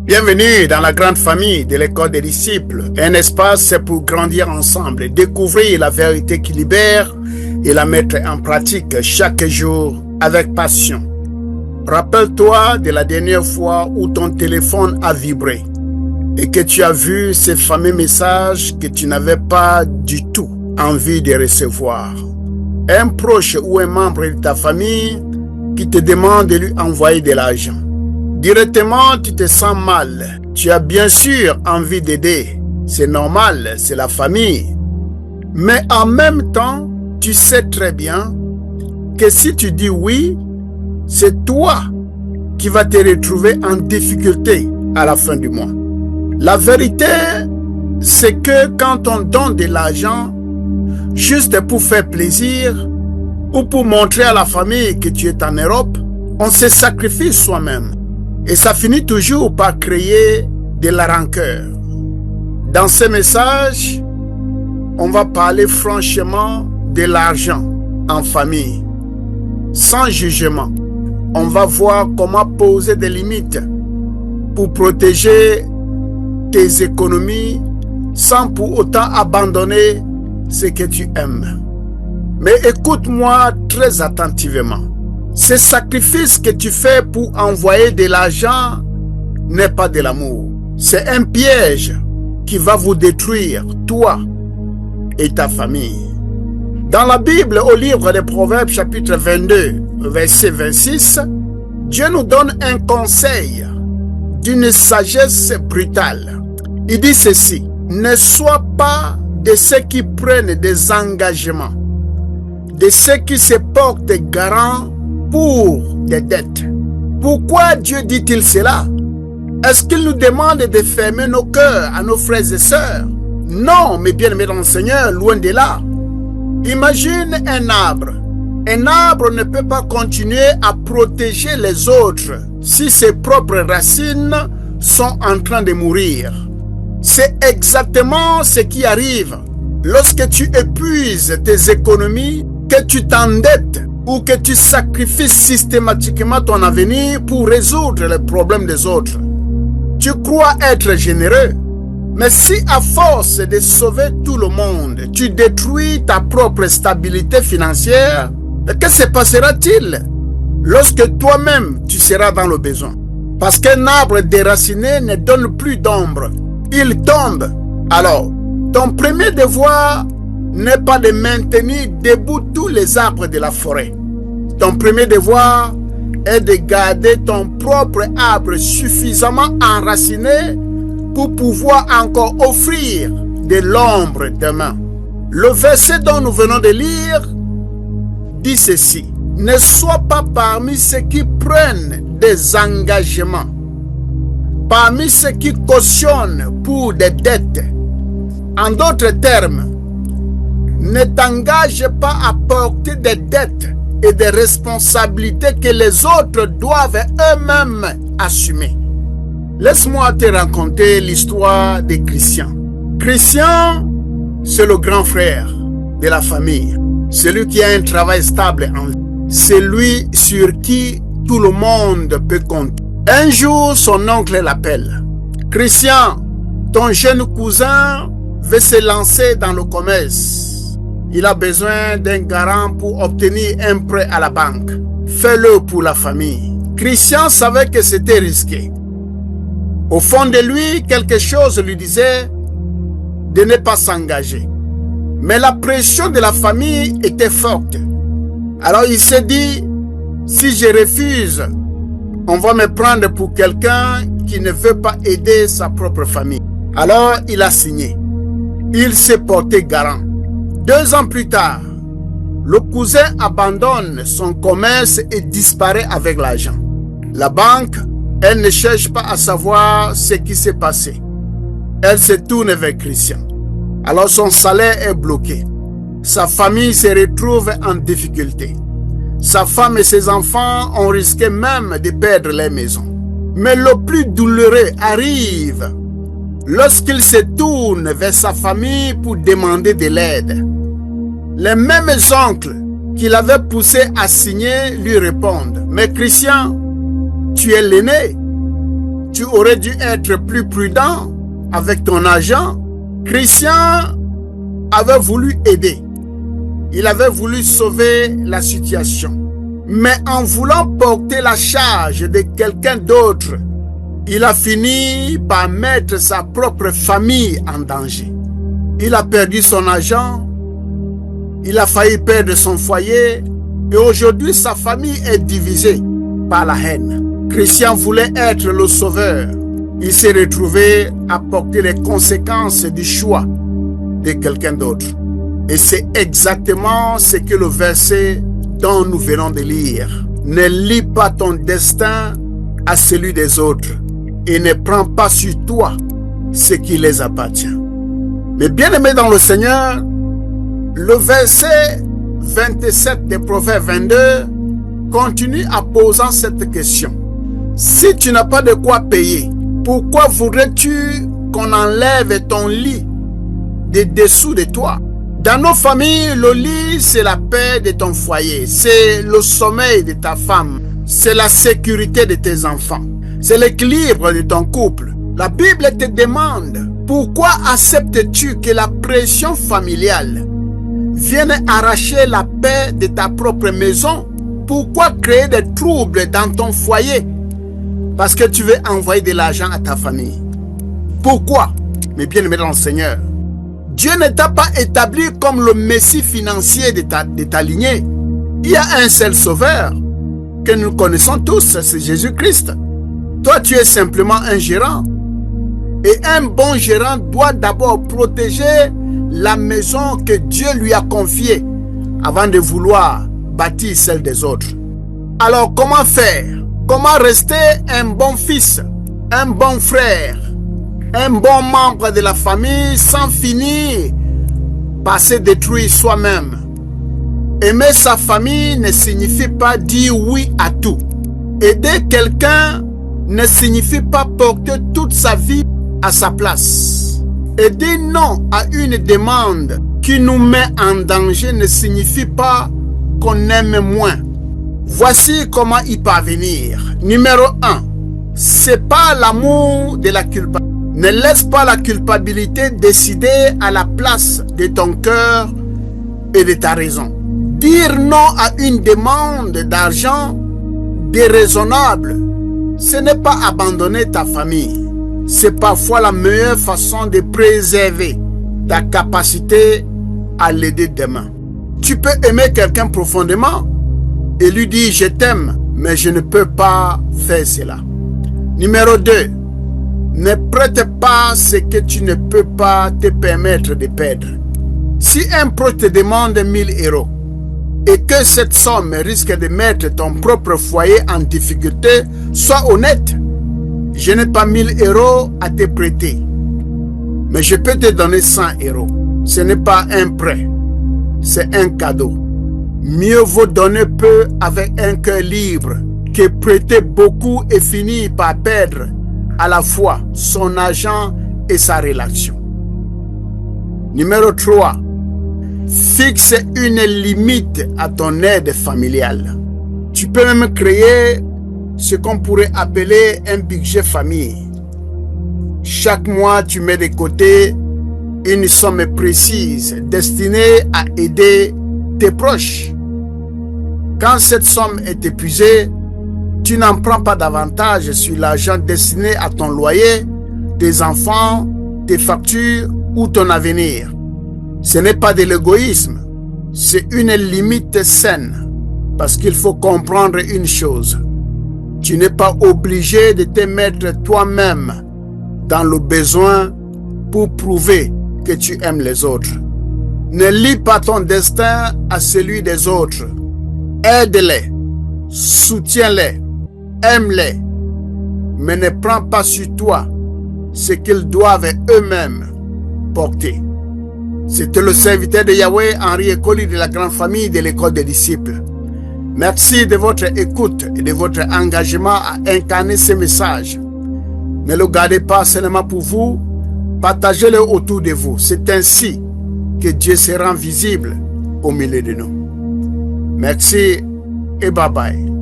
Bienvenue dans la grande famille de l'école des disciples, un espace pour grandir ensemble, découvrir la vérité qui libère et la mettre en pratique chaque jour avec passion. Rappelle-toi de la dernière fois où ton téléphone a vibré et que tu as vu ces fameux messages que tu n'avais pas du tout envie de recevoir. Un proche ou un membre de ta famille qui te demande de lui envoyer de l'argent. Directement, tu te sens mal. Tu as bien sûr envie d'aider. C'est normal, c'est la famille. Mais en même temps, tu sais très bien que si tu dis oui, c'est toi qui vas te retrouver en difficulté à la fin du mois. La vérité, c'est que quand on donne de l'argent juste pour faire plaisir ou pour montrer à la famille que tu es en Europe, on se sacrifie soi-même. Et ça finit toujours par créer de la rancœur. Dans ce message, on va parler franchement de l'argent en famille, sans jugement. On va voir comment poser des limites pour protéger tes économies sans pour autant abandonner ce que tu aimes. Mais écoute-moi très attentivement. Ce sacrifice que tu fais pour envoyer de l'argent n'est pas de l'amour. C'est un piège qui va vous détruire, toi et ta famille. Dans la Bible, au livre des Proverbes, chapitre 22, verset 26, Dieu nous donne un conseil d'une sagesse brutale. Il dit ceci: ne sois pas de ceux qui prennent des engagements, de ceux qui se portent garants pour des dettes. Pourquoi Dieu dit-il cela? Est-ce qu'il nous demande de fermer nos cœurs à nos frères et sœurs? Non, mes bien-aimés dans le Seigneur, loin de là. Imagine un arbre. Un arbre ne peut pas continuer à protéger les autres si ses propres racines sont en train de mourir. C'est exactement ce qui arrive lorsque tu épuises tes économies, que tu t'endettes ou que tu sacrifies systématiquement ton avenir pour résoudre les problèmes des autres. Tu crois être généreux, mais si à force de sauver tout le monde, tu détruis ta propre stabilité financière, que se passera-t-il lorsque toi-même tu seras dans le besoin? Parce qu'un arbre déraciné ne donne plus d'ombre, il tombe. Alors, ton premier devoir n'est pas de maintenir debout tous les arbres de la forêt. Ton premier devoir est de garder ton propre arbre suffisamment enraciné pour pouvoir encore offrir de l'ombre demain. Le verset dont nous venons de lire dit ceci: ne sois pas parmi ceux qui prennent des engagements, parmi ceux qui cautionnent pour des dettes. En d'autres termes, ne t'engage pas à porter des dettes et des responsabilités que les autres doivent eux-mêmes assumer. Laisse-moi te raconter l'histoire de Christian. Christian, c'est le grand frère de la famille, celui qui a un travail stable en vie, celui sur qui tout le monde peut compter. Un jour, son oncle l'appelle. Christian, ton jeune cousin veut se lancer dans le commerce. Il a besoin d'un garant pour obtenir un prêt à la banque. Fais-le pour la famille. Christian savait que c'était risqué. Au fond de lui, quelque chose lui disait de ne pas s'engager. Mais la pression de la famille était forte. Alors il s'est dit, si je refuse, on va me prendre pour quelqu'un qui ne veut pas aider sa propre famille. Alors il a signé. Il s'est porté garant. 2 ans plus tard, le cousin abandonne son commerce et disparaît avec l'argent. La banque, elle ne cherche pas à savoir ce qui s'est passé. Elle se tourne vers Christian. Alors son salaire est bloqué. Sa famille se retrouve en difficulté. Sa femme et ses enfants ont risqué même de perdre leur maison. Mais le plus douloureux arrive lorsqu'il se tourne vers sa famille pour demander de l'aide. Les mêmes oncles qui l'avaient poussé à signer lui répondent: mais Christian, tu es l'aîné, Tu aurais dû être plus prudent avec ton argent. Christian avait voulu aider. Il avait voulu sauver la situation. Mais en voulant porter la charge de quelqu'un d'autre, il a fini par mettre sa propre famille en danger. Il a perdu son argent, il a failli perdre son foyer et aujourd'hui sa famille est divisée par la haine. Christian voulait être le sauveur. Il s'est retrouvé à porter les conséquences du choix de quelqu'un d'autre. Et c'est exactement ce que le verset dont nous venons de lire. Ne lie pas ton destin à celui des autres et ne prends pas sur toi ce qui les appartient. Mais bien aimé dans le Seigneur, le verset 27 des Proverbes 22 continue en posant cette question. Si tu n'as pas de quoi payer, pourquoi voudrais-tu qu'on enlève ton lit de dessous de toi? Dans nos familles, le lit, c'est la paix de ton foyer, c'est le sommeil de ta femme, c'est la sécurité de tes enfants, c'est l'équilibre de ton couple. La Bible te demande, pourquoi acceptes-tu que la pression familiale vienne arracher la paix de ta propre maison? Pourquoi créer des troubles dans ton foyer? Parce que tu veux envoyer de l'argent à ta famille. Pourquoi? Mais bien aimé dans le Seigneur, Dieu ne t'a pas établi comme le messie financier de ta lignée. Il y a un seul sauveur que nous connaissons tous, c'est Jésus-Christ. Toi, tu es simplement un gérant. Et un bon gérant doit d'abord protéger la maison que Dieu lui a confiée avant de vouloir bâtir celle des autres. Alors, comment faire? Comment rester un bon fils, un bon frère, un bon membre de la famille sans finir par se détruire soi-même? Aimer sa famille ne signifie pas dire oui à tout. Aider quelqu'un ne signifie pas porter toute sa vie à sa place. Et dire non à une demande qui nous met en danger ne signifie pas qu'on aime moins. Voici comment y parvenir. Numéro 1, c'est pas l'amour de la culpabilité. Ne laisse pas la culpabilité décider à la place de ton cœur et de ta raison. Dire non à une demande d'argent déraisonnable, ce n'est pas abandonner ta famille. C'est parfois la meilleure façon de préserver ta capacité à l'aider demain. Tu peux aimer quelqu'un profondément et lui dire « je t'aime, mais je ne peux pas faire cela ». Numéro 2, ne prête pas ce que tu ne peux pas te permettre de perdre. Si un proche te demande 1000 € et que cette somme risque de mettre ton propre foyer en difficulté, sois honnête. Je n'ai pas 1000 € à te prêter, mais je peux te donner 100 €. Ce n'est pas un prêt, c'est un cadeau. Mieux vaut donner peu avec un cœur libre que prêter beaucoup et finir par perdre à la fois son argent et sa relation. Numéro 3, fixe une limite à ton aide familiale. Tu peux même créer ce qu'on pourrait appeler un budget famille. Chaque mois, tu mets de côté une somme précise destinée à aider tes proches. Quand cette somme est épuisée, tu n'en prends pas davantage sur l'argent destiné à ton loyer, tes enfants, tes factures ou ton avenir. Ce n'est pas de l'égoïsme, c'est une limite saine. Parce qu'il faut comprendre une chose. Tu n'es pas obligé de te mettre toi-même dans le besoin pour prouver que tu aimes les autres. Ne lie pas ton destin à celui des autres. Aide-les, soutiens-les, aime-les, mais ne prends pas sur toi ce qu'ils doivent eux-mêmes porter. C'était le serviteur de Yahweh, Henri Ekoli de la grande famille de l'école des disciples. Merci de votre écoute et de votre engagement à incarner ces messages. Ne le gardez pas seulement pour vous, partagez-le autour de vous. C'est ainsi que Dieu se rend visible au milieu de nous. Merci et bye bye.